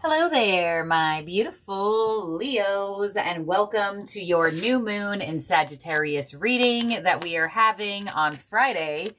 Hello there, my beautiful Leos, and welcome to your new moon in Sagittarius reading that we are having on Friday,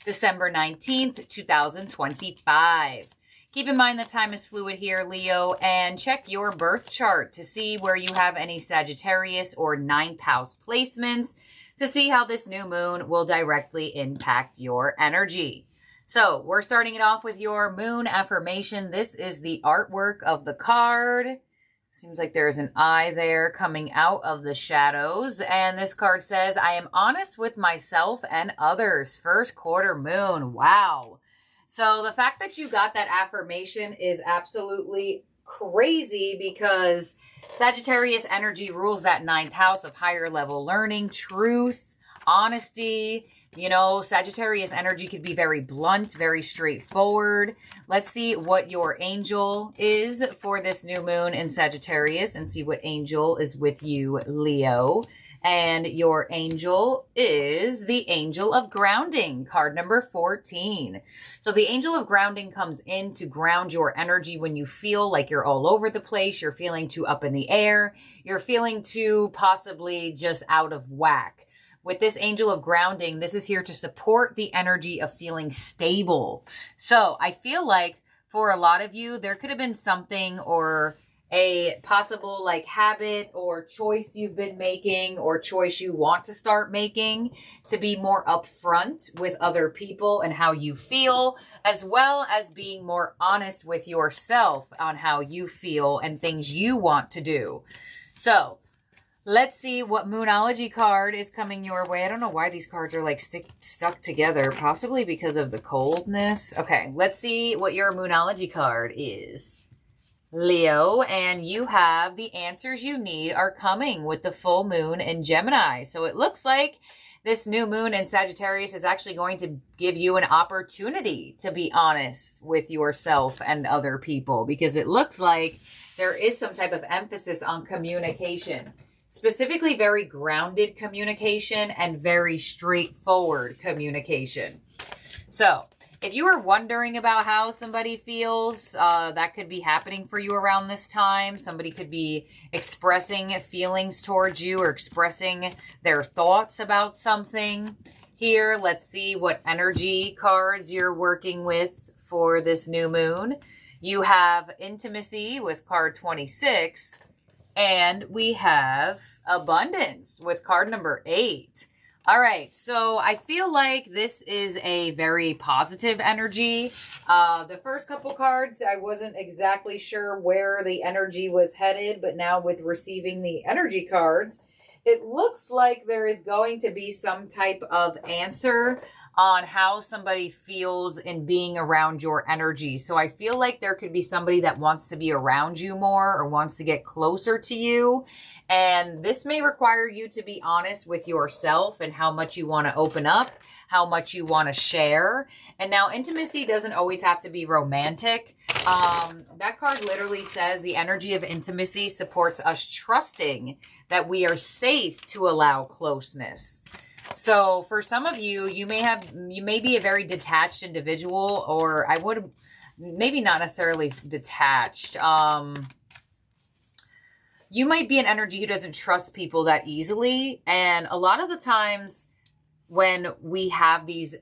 December 19th, 2025. Keep in mind that time is fluid here, Leo, and check your birth chart to see where you have any Sagittarius or ninth house placements to see how this new moon will directly impact your energy. So we're starting it off with your moon affirmation. This is the artwork of the card. Seems like there's an eye there coming out of the shadows. And this card says, I am honest with myself and others. First quarter moon. Wow. So the fact that you got that affirmation is absolutely crazy because Sagittarius energy rules that ninth house of higher level learning, truth, honesty. You know, Sagittarius energy could be very blunt, very straightforward. Let's see what your angel is for this new moon in Sagittarius and see what angel is with you, Leo. And your angel is the Angel of Grounding, card number 14. So the Angel of Grounding comes in to ground your energy when you feel like you're all over the place, you're feeling too up in the air, you're feeling too possibly just out of whack. With this Angel of Grounding, this is here to support the energy of feeling stable. So I feel like for a lot of you, there could have been something or a possible like habit or choice you've been making or choice you want to start making to be more upfront with other people and how you feel, as well as being more honest with yourself on how you feel and things you want to do. So let's see what Moonology card is coming your way. I don't know why these cards are like stuck together, possibly because of the coldness. Okay, let's see what your Moonology card is. Leo, and you have the answers you need are coming with the full moon in Gemini. So it looks like this new moon in Sagittarius is actually going to give you an opportunity to be honest with yourself and other people, because it looks like there is some type of emphasis on communication. Specifically very grounded communication and very straightforward communication. So if you are wondering about how somebody feels, that could be happening for you around this time. Somebody could be expressing feelings towards you or expressing their thoughts about something. Here, let's see what energy cards you're working with for this new moon. You have intimacy with card 26. And we have abundance with card number 8. All right, so I feel like this is a very positive energy. The first couple cards, I wasn't exactly sure where the energy was headed, but now with receiving the energy cards, it looks like there is going to be some type of answer on how somebody feels in being around your energy. So I feel like there could be somebody that wants to be around you more or wants to get closer to you. And this may require you to be honest with yourself and how much you want to open up, how much you want to share. And now intimacy doesn't always have to be romantic. That card literally says the energy of intimacy supports us trusting that we are safe to allow closeness. So for some of you, you may be a very detached individual, or I would maybe not necessarily detached. You might be an energy who doesn't trust people that easily. And a lot of the times when we have these,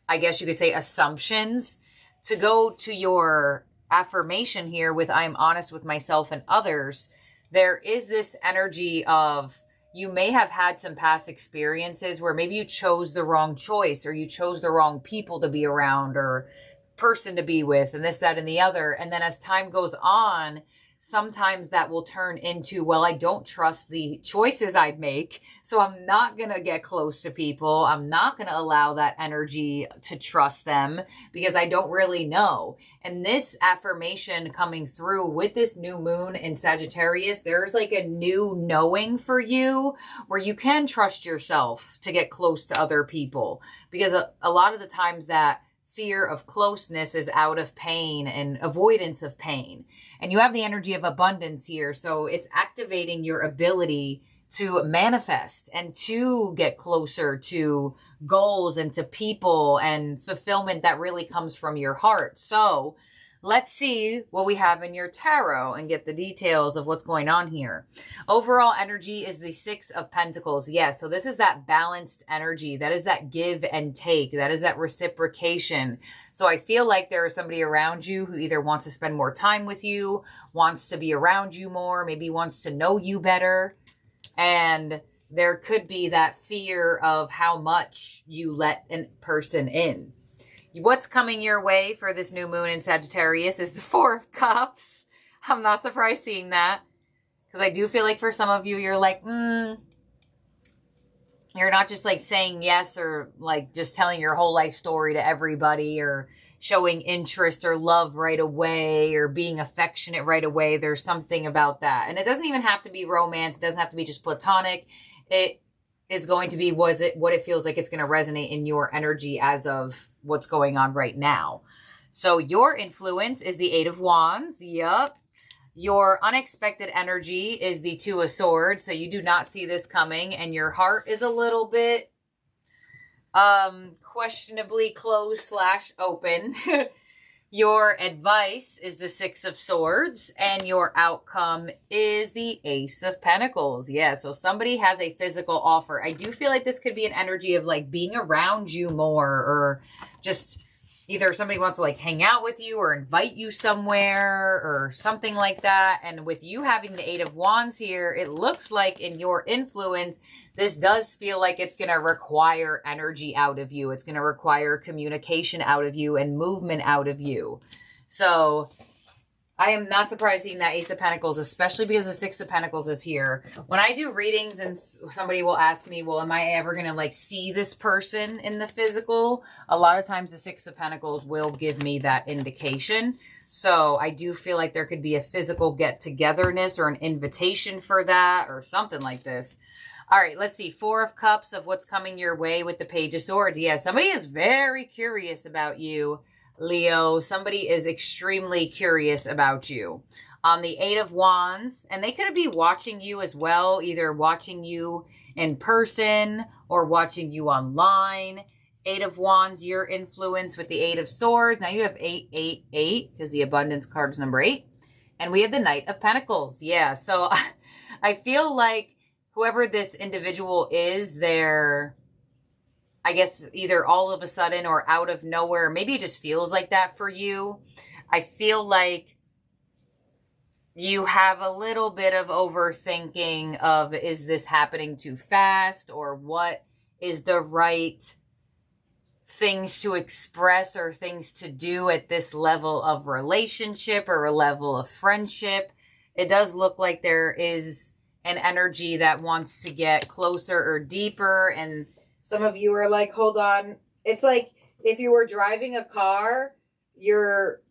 I guess you could say, assumptions, to go to your affirmation here with I'm honest with myself and others, there is this energy of you may have had some past experiences where maybe you chose the wrong choice or you chose the wrong people to be around or person to be with and this, that, and the other. And then as time goes on, sometimes that will turn into, well, I don't trust the choices I'd make, so I'm not going to get close to people. I'm not going to allow that energy to trust them because I don't really know. And this affirmation coming through with this new moon in Sagittarius, there's like a new knowing for you where you can trust yourself to get close to other people, because a lot of the times that fear of closeness is out of pain and avoidance of pain. And you have the energy of abundance here. So it's activating your ability to manifest and to get closer to goals and to people and fulfillment that really comes from your heart. So let's see what we have in your tarot and get the details of what's going on here. Overall energy is the Six of Pentacles. Yes, so this is that balanced energy. That is that give and take. That is that reciprocation. So I feel like there is somebody around you who either wants to spend more time with you, wants to be around you more, maybe wants to know you better. And there could be that fear of how much you let a person in. What's coming your way for this new moon in Sagittarius is the Four of Cups. I'm not surprised seeing that, because I do feel like for some of you, you're like, you're not just like saying yes or like just telling your whole life story to everybody or showing interest or love right away or being affectionate right away. There's something about that. And it doesn't even have to be romance. It doesn't have to be just platonic. It is going to be what it feels like it's going to resonate in your energy as of what's going on right now. So your influence is the Eight of Wands. Yep. Your unexpected energy is the Two of Swords. So you do not see this coming, and your heart is a little bit questionably closed / open. Your advice is the Six of Swords, and your outcome is the Ace of Pentacles. Yeah, so somebody has a physical offer. I do feel like this could be an energy of like being around you more, or just either somebody wants to like hang out with you or invite you somewhere or something like that. And with you having the Eight of Wands here, it looks like in your influence, this does feel like it's going to require energy out of you. It's going to require communication out of you and movement out of you. So I am not surprised seeing that Ace of Pentacles, especially because the Six of Pentacles is here. When I do readings and somebody will ask me, well, am I ever going to like see this person in the physical? A lot of times the Six of Pentacles will give me that indication. So I do feel like there could be a physical get-togetherness or an invitation for that or something like this. All right, let's see. Four of Cups of what's coming your way with the Page of Swords. Yeah, somebody is very curious about you, Leo. Somebody is extremely curious about you. On the Eight of Wands, and they could be watching you as well, either watching you in person or watching you online. Eight of Wands, your influence with the Eight of Swords. Now you have 888 because the abundance card is number 8. And we have the Knight of Pentacles. Yeah, so I feel like whoever this individual is, they're, I guess, either all of a sudden or out of nowhere. Maybe it just feels like that for you. I feel like you have a little bit of overthinking of, is this happening too fast? Or what is the right things to express or things to do at this level of relationship or a level of friendship? It does look like there is an energy that wants to get closer or deeper, and some of you are like, hold on. It's like if you were driving a car, your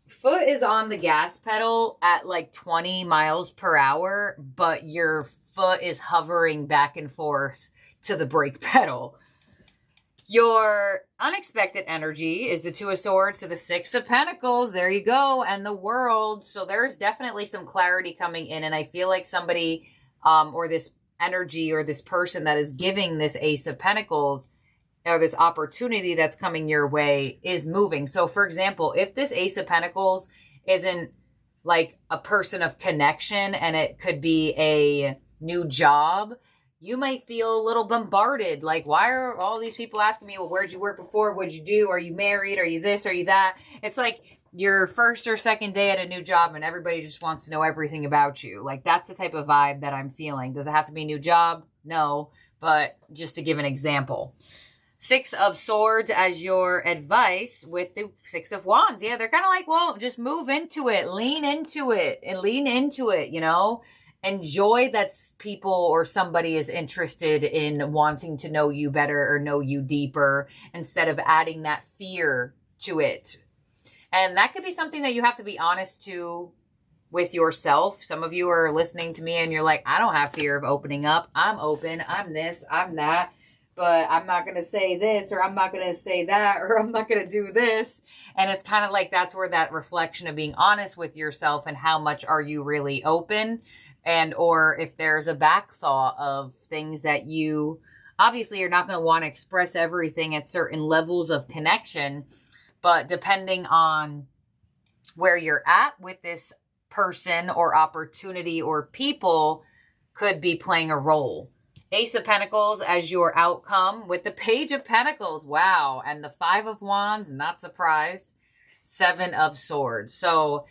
foot is on the gas pedal at like 20 miles per hour, but your foot is hovering back and forth to the brake pedal. Your unexpected energy is the Two of Swords to the Six of Pentacles. There you go. And the World. So there's definitely some clarity coming in. And I feel like somebody or this energy or this person that is giving this Ace of Pentacles or this opportunity that's coming your way is moving. So for example, if this Ace of Pentacles isn't like a person of connection and it could be a new job, you might feel a little bombarded. Like, why are all these people asking me, well, where'd you work before? What'd you do? Are you married? Are you this? Are you that? It's like your first or second day at a new job and everybody just wants to know everything about you. Like, that's the type of vibe that I'm feeling. Does it have to be a new job? No, but just to give an example. Six of Swords as your advice with the Six of Wands. Yeah, they're kind of like, well, just move into it, lean into it, you know? Enjoy that people or somebody is interested in wanting to know you better or know you deeper instead of adding that fear to it. And that could be something that you have to be honest to with yourself. Some of you are listening to me and you're like, I don't have fear of opening up. I'm open. I'm this. I'm that. But I'm not going to say this, or I'm not going to say that, or I'm not going to do this. And it's kind of like that's where that reflection of being honest with yourself and how much are you really open. And or if there's a back thought of things that you, obviously you're not going to want to express everything at certain levels of connection, but depending on where you're at with this person or opportunity or people could be playing a role. Ace of Pentacles as your outcome with the Page of Pentacles. Wow. And the Five of Wands, not surprised. Seven of Swords. So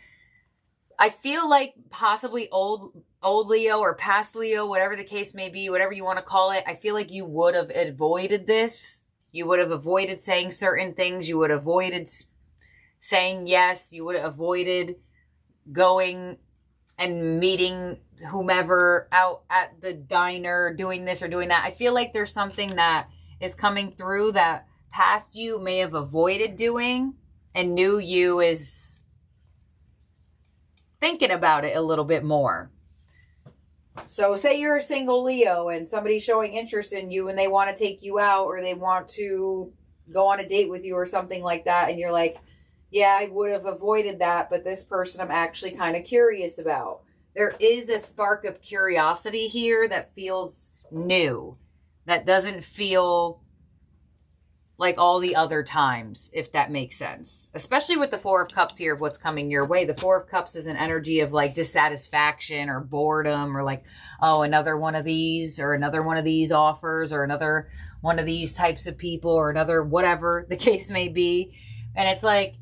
I feel like possibly old Leo or past Leo, whatever the case may be, whatever you want to call it, I feel like you would have avoided this. You would have avoided saying certain things. You would have avoided saying yes. You would have avoided going and meeting whomever out at the diner, doing this or doing that. I feel like there's something that is coming through that past you may have avoided doing, and new you is thinking about it a little bit more. So say you're a single Leo and somebody's showing interest in you and they want to take you out or they want to go on a date with you or something like that. And you're like, yeah, I would have avoided that, but this person I'm actually kind of curious about. There is a spark of curiosity here that feels new, that doesn't feel like all the other times, if that makes sense. Especially with the Four of Cups here of what's coming your way. The Four of Cups is an energy of like dissatisfaction or boredom or like, oh, another one of these or another one of these offers or another one of these types of people or another whatever the case may be. And it's like,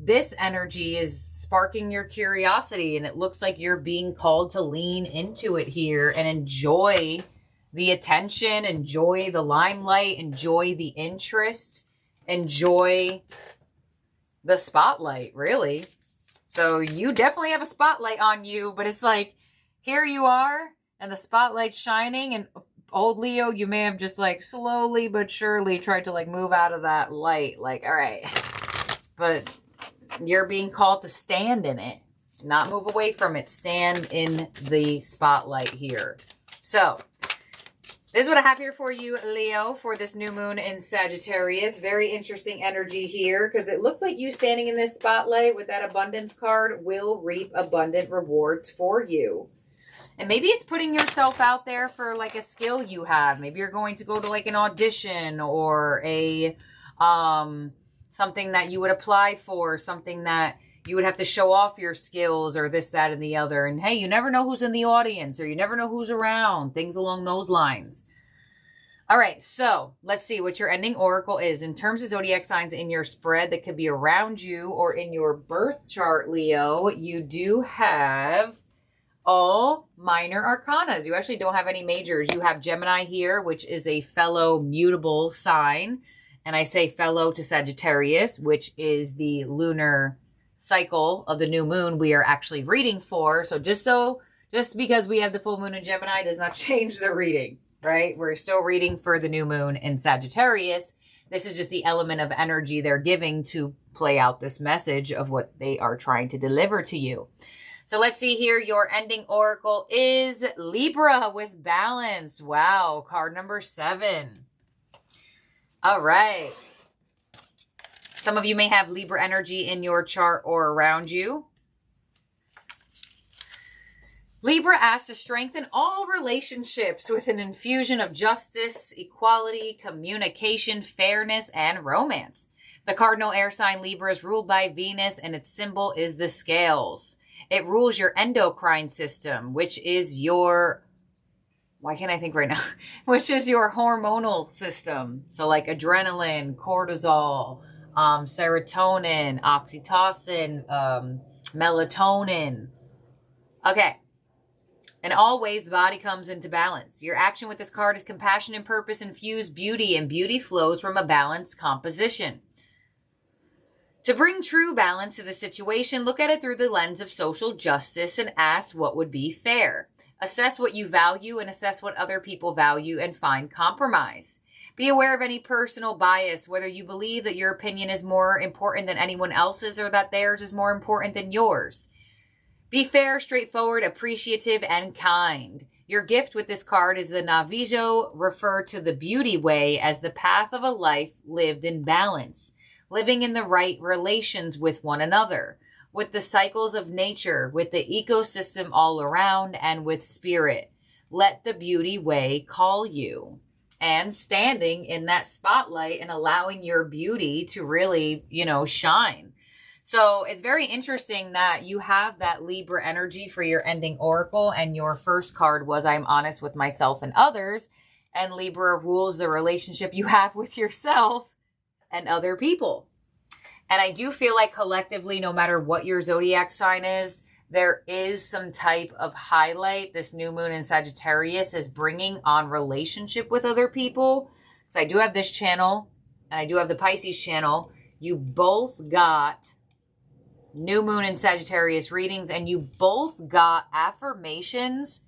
this energy is sparking your curiosity, and it looks like you're being called to lean into it here and enjoy the attention, enjoy the limelight, enjoy the interest, enjoy the spotlight, really. So you definitely have a spotlight on you, but it's like, here you are, and the spotlight's shining, and old Leo, you may have just like slowly but surely tried to like move out of that light. Like, all right, but you're being called to stand in it, not move away from it. Stand in the spotlight here. So this is what I have here for you, Leo, for this new moon in Sagittarius. Very interesting energy here because it looks like you standing in this spotlight with that abundance card will reap abundant rewards for you. And maybe it's putting yourself out there for like a skill you have. Maybe you're going to go to like an audition or a something that you would apply for, something that you would have to show off your skills or this, that, and the other. And hey, you never know who's in the audience or you never know who's around, things along those lines. All right, so let's see what your ending oracle is. In terms of zodiac signs in your spread that could be around you or in your birth chart, Leo, you do have all minor arcanas. You actually don't have any majors. You have Gemini here, which is a fellow mutable sign. And I say fellow to Sagittarius, which is the lunar cycle of the new moon we are actually reading for. So just because we have the full moon in Gemini does not change the reading, right? We're still reading for the new moon in Sagittarius. This is just the element of energy they're giving to play out this message of what they are trying to deliver to you. So let's see here. Your ending oracle is Libra with balance. Wow. Card number 7. All right. Some of you may have Libra energy in your chart or around you. Libra asks to strengthen all relationships with an infusion of justice, equality, communication, fairness, and romance. The cardinal air sign Libra is ruled by Venus, and its symbol is the scales. It rules your endocrine system, which is your... why can't I think right now? Which is your hormonal system. So like adrenaline, cortisol, serotonin, oxytocin, melatonin. Okay. In all ways, the body comes into balance. Your action with this card is compassion and purpose infuse beauty, and beauty flows from a balanced composition. To bring true balance to the situation, look at it through the lens of social justice and ask what would be fair. Assess what you value and assess what other people value and find compromise. Be aware of any personal bias, whether you believe that your opinion is more important than anyone else's or that theirs is more important than yours. Be fair, straightforward, appreciative, and kind. Your gift with this card is the Navijo, refer to the beauty way as the path of a life lived in balance, living in the right relations with one another, with the cycles of nature, with the ecosystem all around, and with spirit. Let the beauty way call you. And standing in that spotlight and allowing your beauty to really, shine. So it's very interesting that you have that Libra energy for your ending oracle, and your first card was I'm honest with myself and others, and Libra rules the relationship you have with yourself and other people. And I do feel like collectively, no matter what your zodiac sign is, there is some type of highlight this new moon in Sagittarius is bringing on relationship with other people. Because I do have this channel and I do have the Pisces channel. You both got new moon in Sagittarius readings, and you both got affirmations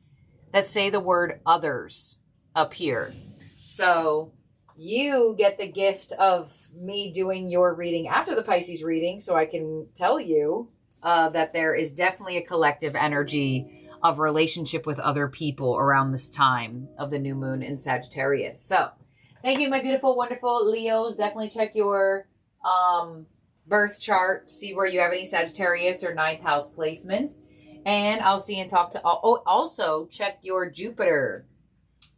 that say the word others up here. So you get the gift of me doing your reading after the Pisces reading, so I can tell you that there is definitely a collective energy of relationship with other people around this time of the new moon in Sagittarius. So thank you, my beautiful, wonderful Leos. Definitely check your birth chart, see where you have any Sagittarius or ninth house placements. And I'll see and talk to, also check your Jupiter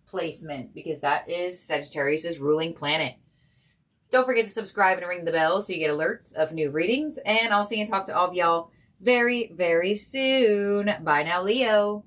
placement, because that is Sagittarius's ruling planet. Don't forget to subscribe and ring the bell so you get alerts of new readings. And I'll see and talk to all of y'all very, very soon. Bye now, Leo.